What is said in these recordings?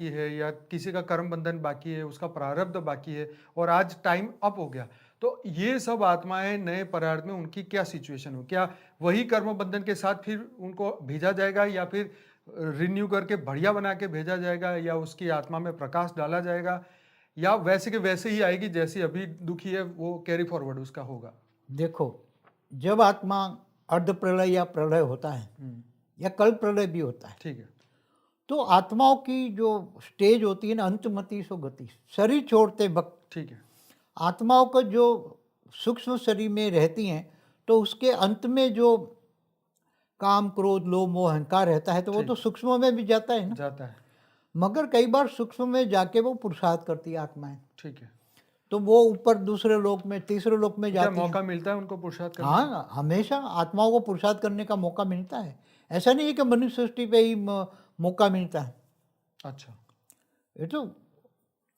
बाकी है या किसी का कर्म बंधन बाकी है, उसका प्रारब्ध बाकी है और आज टाइम अप हो गया। तो ये सब आत्माएँ नए परार्थ में उनकी क्या सिचुएशन हो? क्या वही कर्म बंधन के साथ फिर उनको भेजा जाएगा या फिर रिन्यू करके बढ़िया बना के भेजा जाएगा या उसकी आत्मा में प्रकाश डाला जाएगा या वैसे के वैसे ही आएगी जैसी अभी दुखी है वो कैरी फॉरवर्ड उसका होगा? देखो, जब आत्मा अर्ध प्रलय या प्रलय होता है हुँ, या कल्प प्रलय भी होता है, ठीक है। तो आत्माओं की जो स्टेज होती है ना, अंतमति सो गति, शरीर छोड़ते वक्त ठीक है। आत्माओं का जो सूक्ष्म शरीर में रहती हैं, तो उसके अंत में जो काम, क्रोध, लोभ, मोह, अहंकार रहता है, तो वो तो ठीक, सूक्ष्म में भी जाता है ना। जाता है। मगर कई बार सूक्ष्म में जाके वो पुरुषार्थ करती है आत्माएं, ठीक है। तो वो ऊपर दूसरे लोक में, तीसरे लोक में तो क्या जाती हैं। मौका मिलता है उनको पुरुषार्थ करने का? हाँ, हमेशा आत्माओं को पुरुषार्थ करने का मौका मिलता है। ऐसा नहीं है कि मनुष्य सृष्टि पे ही मौका मिलता है। अच्छा, ये तो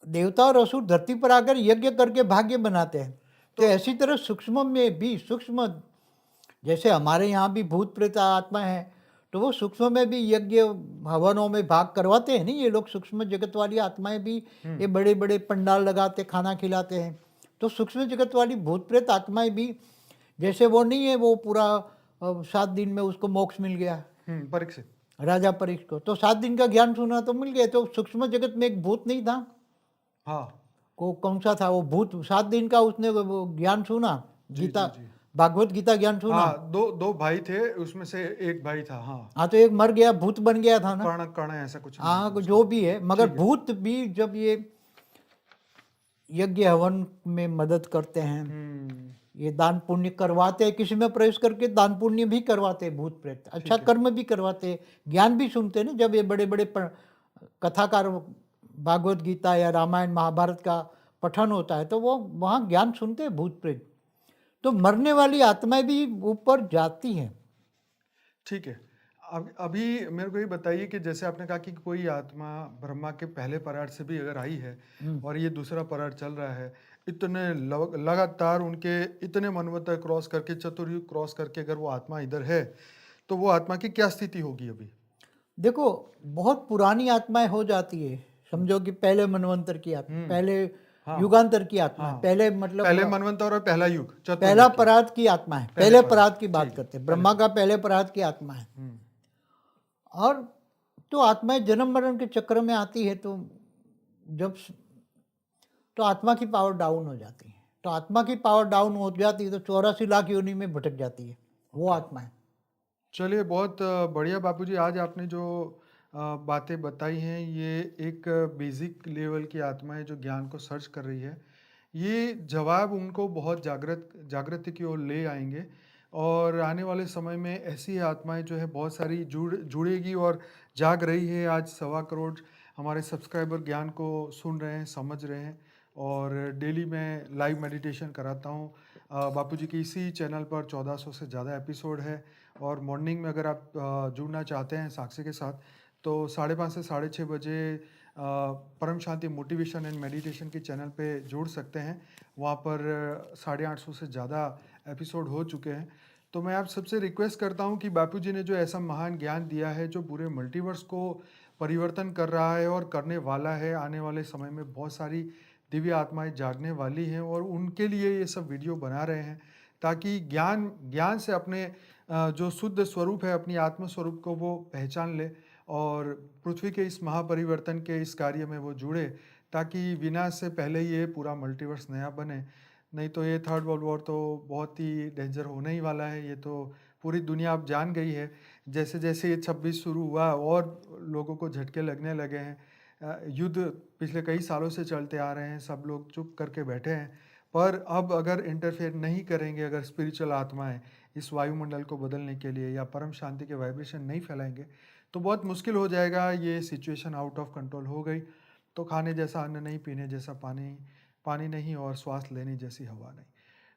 देवता और असुर धरती पर आकर यज्ञ करके भाग्य बनाते हैं। तो ऐसी तरह सूक्ष्म में भी, सूक्ष्म जैसे हमारे यहाँ भी भूत प्रेत आत्मा है, तो वो सूक्ष्म में भी यज्ञ हवनों में भाग करवाते हैं। नहीं, ये लोग सूक्ष्म जगत वाली आत्माएं भी ये बड़े बड़े पंडाल लगाते, खाना खिलाते हैं। तो सूक्ष्म जगत वाली भूत प्रेत आत्माएं भी, जैसे वो नहीं है वो पूरा 7 दिन में उसको मोक्ष मिल गया परीक्षित। राजा परीक्षित को, तो 7 दिन का ज्ञान सुना तो मिल गया। तो सूक्ष्म जगत में एक भूत नहीं था, हाँ। को कौन सा था वो भूत, 7 दिन का उसने वो ज्ञान सुना, जी, गीता, जी, जी। भागवत गीता ज्ञान सुना। हाँ, 2 भाई थे, उसमें से एक भाई था, हाँ। हाँ, तो एक मर गया, भूत बन गया था ना। कर्ण कर्ण ऐसा कुछ नाम था हाँ, उसका। जो भी है, मगर ठीक है। भूत भी जब ये यज्ञ हवन में मदद करते हैं, हुँ, ये दान पुण्य करवाते हैं, किसी में प्रवेश करके दान पुण्य भी करवाते हैं भूत प्रेत, अच्छा ठीक है। कर्म भी करवाते हैं, ज्ञान भी सुनते हैं ना। जब ये बड़े बड़े कथाकार भागवत गीता या रामायण महाभारत का पठन होता है, तो वो वहाँ ज्ञान सुनते हैं भूत प्रेत। तो मरने वाली आत्माएं भी ऊपर जाती हैं। ठीक है। अब अभी मेरे को ये बताइए कि जैसे आपने कहा कि कोई आत्मा ब्रह्मा के पहले परार्थ से भी अगर आई है और ये दूसरा परार्थ चल रहा है, इतने लगातार उनके इतने मनवंतर क्रॉस करके, चतुर्युग क्रॉस करके अगर वो आत्मा इधर है, तो वो आत्मा की क्या स्थिति होगी अभी? देखो, बहुत पुरानी आत्माएं हो जाती है, समझो कि पहले मनवंतर की आत्मा, हुँ, पहले हाँ, युगांतर की आत्मा है, हाँ। पहले मतलब पहले मनवंतर और पहला युग, पहला चतुर्युग की। परार्थ की आत्मा है, पहले पहले परार्थ, परार्थ की बात ठीक, करते हैं, पहले ब्रह्मा का परार्थ। पहले परार्थ की आत्मा है। हुँ, और तो आत्माएं जन्म मरण के चक्र में आती है, तो जब तो आत्मा की पावर डाउन हो जाती है। तो आत्मा की पावर डाउन हो जाती है तो 84 लाख योनि में भटक जाती है वो ओके। आत्माएं। चलिए बहुत बढ़िया बापूजी, आज आपने जो बातें बताई हैं ये एक बेसिक लेवल की आत्मा है जो ज्ञान को सर्च कर रही है। ये जवाब उनको बहुत जागृति की ओर ले आएंगे और आने वाले समय में ऐसी आत्माएं जो है बहुत सारी जुड़ेगी और जाग रही है। आज 1.25 करोड़ हमारे सब्सक्राइबर ज्ञान को सुन रहे हैं, समझ रहे हैं और डेली मैं लाइव मेडिटेशन कराता हूँ। बापूजी की इसी चैनल पर 1400 से ज़्यादा एपिसोड है और मॉर्निंग में अगर आप जुड़ना चाहते हैं साक्षी के साथ तो 5:30 से 6:30 बजे परम शांति मोटिवेशन एंड मेडिटेशन के चैनल पे जुड़ सकते हैं। वहाँ पर 850 से ज़्यादा एपिसोड हो चुके हैं। तो मैं आप सबसे रिक्वेस्ट करता हूँ कि बापू जी ने जो ऐसा महान ज्ञान दिया है जो पूरे मल्टीवर्स को परिवर्तन कर रहा है और करने वाला है, आने वाले समय में बहुत सारी दिव्य आत्माएं जागने वाली हैं और उनके लिए ये सब वीडियो बना रहे हैं ताकि ज्ञान ज्ञान से अपने जो शुद्ध स्वरूप है, अपनी आत्म स्वरूप को वो पहचान ले और पृथ्वी के इस महापरिवर्तन के इस कार्य में वो जुड़े ताकि विनाश से पहले ही ये पूरा मल्टीवर्स नया बने। नहीं तो ये थर्ड वर्ल्ड वॉर तो बहुत ही डेंजर होने ही वाला है। ये तो पूरी दुनिया अब जान गई है। जैसे जैसे ये 26 शुरू हुआ और लोगों को झटके लगने लगे हैं। युद्ध पिछले कई सालों से चलते आ रहे हैं, सब लोग चुप करके बैठे हैं। पर अब अगर इंटरफेयर नहीं करेंगे, अगर स्पिरिचुअल आत्माएं इस वायुमंडल को बदलने के लिए या परम शांति के वाइब्रेशन नहीं फैलाएंगे तो बहुत मुश्किल हो जाएगा। ये सिचुएशन आउट ऑफ कंट्रोल हो गई तो खाने जैसा अन्न नहीं, पीने जैसा पानी पानी नहीं और श्वास लेने जैसी हवा नहीं।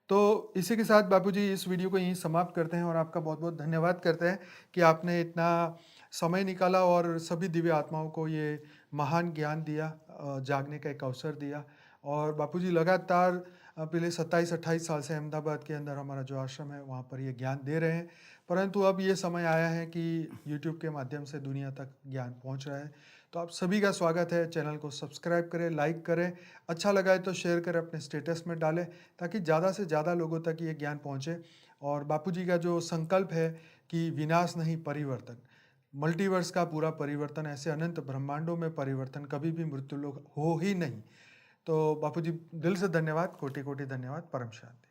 तो इसी के साथ बापूजी इस वीडियो को यहीं समाप्त करते हैं और आपका बहुत बहुत धन्यवाद करते हैं कि आपने इतना समय निकाला और सभी दिव्य आत्माओं को ये महान ज्ञान दिया, जागने का एक अवसर दिया। और बापूजी लगातार पिछले 27-28 साल से अहमदाबाद के अंदर हमारा जो आश्रम है वहाँ पर ये ज्ञान दे रहे हैं, परंतु अब ये समय आया है कि यूट्यूब के माध्यम से दुनिया तक ज्ञान पहुँच रहा है। तो आप सभी का स्वागत है। चैनल को सब्सक्राइब करें, लाइक करें, अच्छा लगा है तो शेयर करें, अपने स्टेटस में डालें ताकि ज़्यादा से ज़्यादा लोगों तक ये ज्ञान पहुँचे। और बापूजी का जो संकल्प है कि विनाश नहीं परिवर्तन, मल्टीवर्स का पूरा परिवर्तन, ऐसे अनंत ब्रह्मांडों में परिवर्तन, कभी भी मृत्यु लोक हो ही नहीं। तो बापूजी दिल से धन्यवाद, कोटि कोटि धन्यवाद। परम शांति।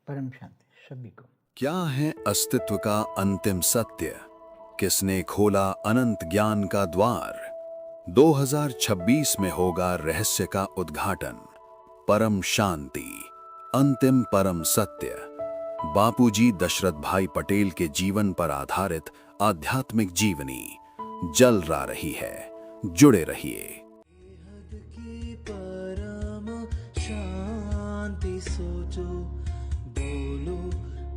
परम शांति सभी को। क्या है अस्तित्व का अंतिम सत्य? किसने खोला अनंत ज्ञान का द्वार? 2026 में होगा रहस्य का उद्घाटन। परम शांति, अंतिम परम सत्य। बापूजी दशरथ भाई पटेल के जीवन पर आधारित आध्यात्मिक जीवनी जल रा रही है। जुड़े रहिए। की परम शांति सोचो, बोलो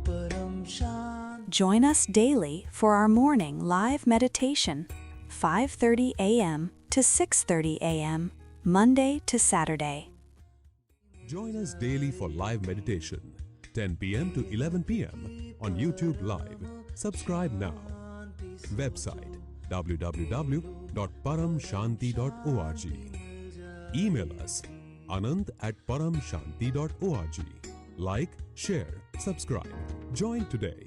परम शांति। Join us daily for our morning live meditation, 5:30 a.m. to 6:30 a.m., Monday to Saturday. Join us daily for live meditation, 10 p.m. to 11 p.m. on YouTube Live. Subscribe now. Website www.paramshanti.org. Email us anant@paramshanti.org. Like, share, subscribe. Join today.